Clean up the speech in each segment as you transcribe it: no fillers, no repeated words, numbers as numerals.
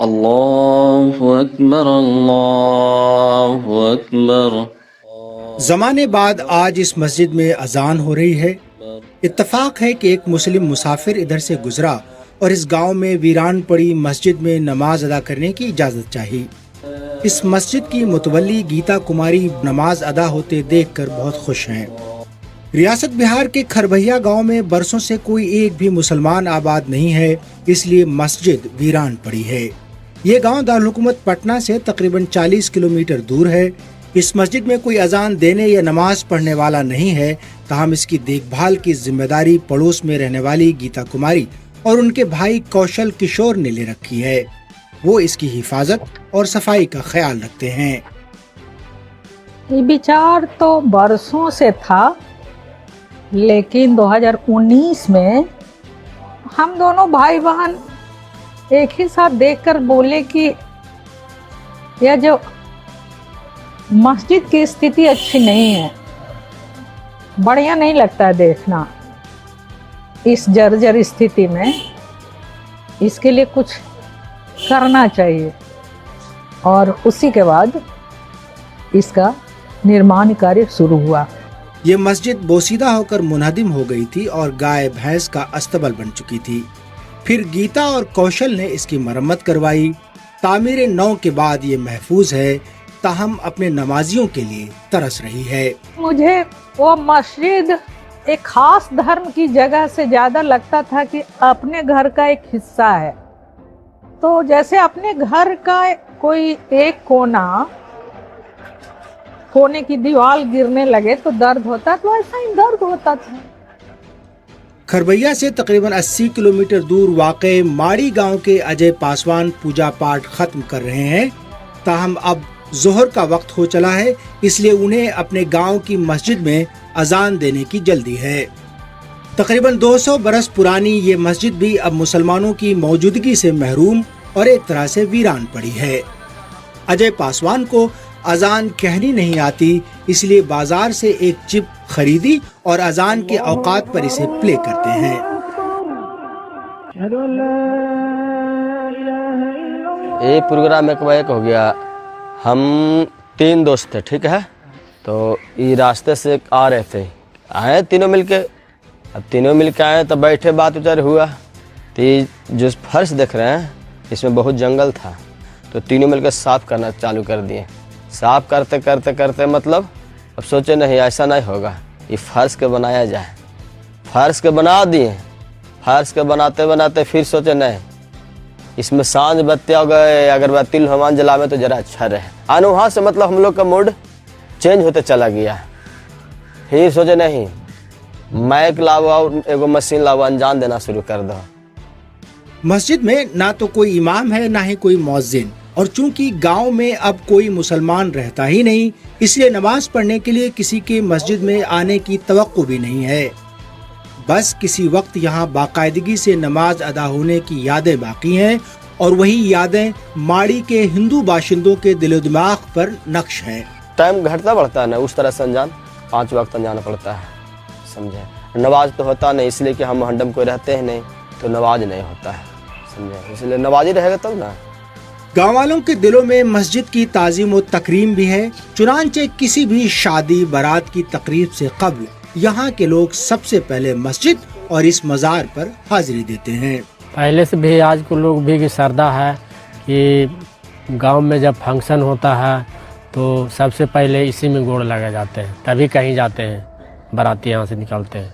اللہ اکبر اللہ اکبر۔ زمانے بعد آج اس مسجد میں اذان ہو رہی ہے۔ اتفاق ہے کہ ایک مسلم مسافر ادھر سے گزرا اور اس گاؤں میں ویران پڑی مسجد میں نماز ادا کرنے کی اجازت چاہی۔ اس مسجد کی متولی گیتا کماری نماز ادا ہوتے دیکھ کر بہت خوش ہیں۔ ریاست بہار کے کھربھیا گاؤں میں برسوں سے کوئی ایک بھی مسلمان آباد نہیں ہے، اس لیے مسجد ویران پڑی ہے۔ یہ گاؤں دارالحکومت پٹنہ سے تقریباً 40 کلومیٹر دور ہے۔ اس مسجد میں کوئی اذان دینے یا نماز پڑھنے والا نہیں ہے، تاہم اس کی دیکھ بھال کی ذمہ داری پڑوس میں رہنے والی گیتا کماری اور ان کے بھائی کوشل کشور نے لے رکھی ہے۔ وہ اس کی حفاظت اور صفائی کا خیال رکھتے ہیں۔ یہ بچار تو برسوں سے تھا، لیکن 2019 میں ہم دونوں بھائی بہن ایک ہی ساتھ دیکھ کر بولے کہ یہ جو مسجد کی استھتی اچھی نہیں ہے، بڑھیا نہیں لگتا ہے دیکھنا اس جرجر استھتی میں، اس کے لیے کچھ کرنا چاہیے۔ اور اسی کے بعد اس کا نرمان کاریہ شروع ہوا۔ یہ مسجد بوسیدہ ہو کر منہدم ہو گئی تھی اور گائے بھینس کا استبل بن چکی تھی۔ پھر گیتا اور کوشل نے اس کی مرمت کروائی۔ تعمیر نو کے بعد یہ محفوظ ہے، تاہم اپنے نمازیوں کے لیے ترس رہی ہے۔ مجھے وہ مسجد ایک خاص دھرم کی جگہ سے زیادہ لگتا تھا کہ اپنے گھر کا ایک حصہ ہے، تو جیسے اپنے گھر کا کوئی ایک کونے کی دیوار گرنے لگے تو درد ہوتا، تو ایسا ہی درد ہوتا تھا۔ کھربھیا سے تقریباً 80 کلومیٹر دور واقع ماڑی گاؤں کے اجے پاسوان پوجا پاٹ ختم کر رہے ہیں، تاہم اب ظہر کا وقت ہو چلا ہے، اس لیے انہیں اپنے گاؤں کی مسجد میں اذان دینے کی جلدی ہے۔ تقریباً 200 برس پرانی یہ مسجد بھی اب مسلمانوں کی موجودگی سے محروم اور ایک طرح سے ویران پڑی ہے۔ اجے پاسوان کو اذان کہنی نہیں آتی، اس لیے بازار سے ایک چپ خریدی اور اذان کے اوقات پر اسے پلے کرتے ہیں۔ یہ پروگرام ایک ہو گیا۔ ہم 3 دوست تھے، ٹھیک ہے، تو یہ راستے سے آ رہے تھے، آئے تینوں مل کے۔ اب تینوں مل کے آئے تو بیٹھے، بات وچار ہوا، تو یہ جو فرش دیکھ رہے ہیں اس میں بہت جنگل تھا، تو تینوں مل کے صاف کرنا چالو کر دیے۔ صاف کرتے کرتے کرتے مطلب اب سوچے نہیں ایسا نہیں ہوگا، یہ فرش کے بنایا جائے۔ فرش کے بنا دیے۔ فرش کے بناتے بناتے پھر سوچے نہیں، اس میں سانج بتی ہو گئے، اگربتی لوہمان جلاوے تو ذرا اچھا رہے۔ وہاں سے مطلب ہم لوگ کا موڈ چینج ہوتے چلا گیا۔ پھر سوچے نہیں، مائک لاؤ اور ایک مشین لاؤ، انجام دینا شروع کر دو۔ مسجد میں نہ تو کوئی امام ہے، نہ ہی کوئی مؤذن، اور چونکہ گاؤں میں اب کوئی مسلمان رہتا ہی نہیں، اس لیے نماز پڑھنے کے لیے کسی کے مسجد میں آنے کی توقع بھی نہیں ہے۔ بس کسی وقت یہاں باقاعدگی سے نماز ادا ہونے کی یادیں باقی ہیں، اور وہی یادیں ماڑی کے ہندو باشندوں کے دل و دماغ پر نقش ہیں۔ ٹائم گھٹتا بڑھتا ہے نا، اس طرح سے انجام 5 وقت انجانا پڑتا ہے، سمجھے۔ نماز تو ہوتا نہیں، اس لیے کہ ہم ہنڈم کوئی رہتے ہیں نہیں، تو نماز نہیں ہوتا ہے، سمجھے، اس لیے نماز ہی رہے گا تب نا۔ گاؤں والوں کے دلوں میں مسجد کی تعظیم و تکریم بھی ہے، چنانچہ کسی بھی شادی برات کی تقریب سے قبل یہاں کے لوگ سب سے پہلے مسجد اور اس مزار پر حاضری دیتے ہیں۔ پہلے سے بھی آج کو لوگ بھی سردہ ہے کہ گاؤں میں جب فنکشن ہوتا ہے تو سب سے پہلے اسی میں گوڑ لگے جاتے ہیں، تبھی کہیں جاتے ہیں، باراتی یہاں سے نکلتے ہیں۔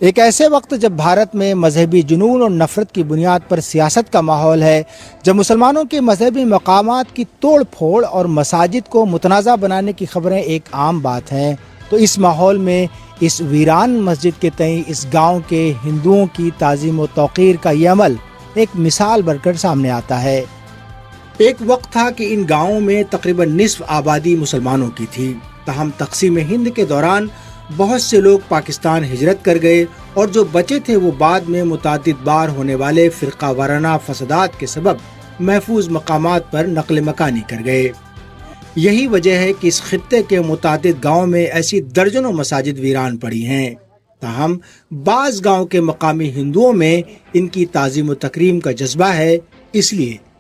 ایک ایسے وقت جب بھارت میں مذہبی جنون اور نفرت کی بنیاد پر سیاست کا ماحول ہے، جب مسلمانوں کے مذہبی مقامات کی توڑ پھوڑ اور مساجد کو متنازع بنانے کی خبریں ایک عام بات ہیں، تو اس ماحول میں اس ویران مسجد کے تئیں اس گاؤں کے ہندوؤں کی تعظیم و توقیر کا یہ عمل ایک مثال بن کر سامنے آتا ہے۔ ایک وقت تھا کہ ان گاؤں میں تقریباً نصف آبادی مسلمانوں کی تھی، تاہم تقسیم ہند کے دوران بہت سے لوگ پاکستان ہجرت کر گئے، اور جو بچے تھے وہ بعد میں متعدد بار ہونے والے فرقہ وارانہ فسادات کے سبب محفوظ مقامات پر نقل مکانی کر گئے۔ یہی وجہ ہے کہ اس خطے کے متعدد گاؤں میں ایسی درجنوں مساجد ویران پڑی ہیں، تاہم بعض گاؤں کے مقامی ہندوؤں میں ان کی تعظیم و تکریم کا جذبہ ہے، اس لیے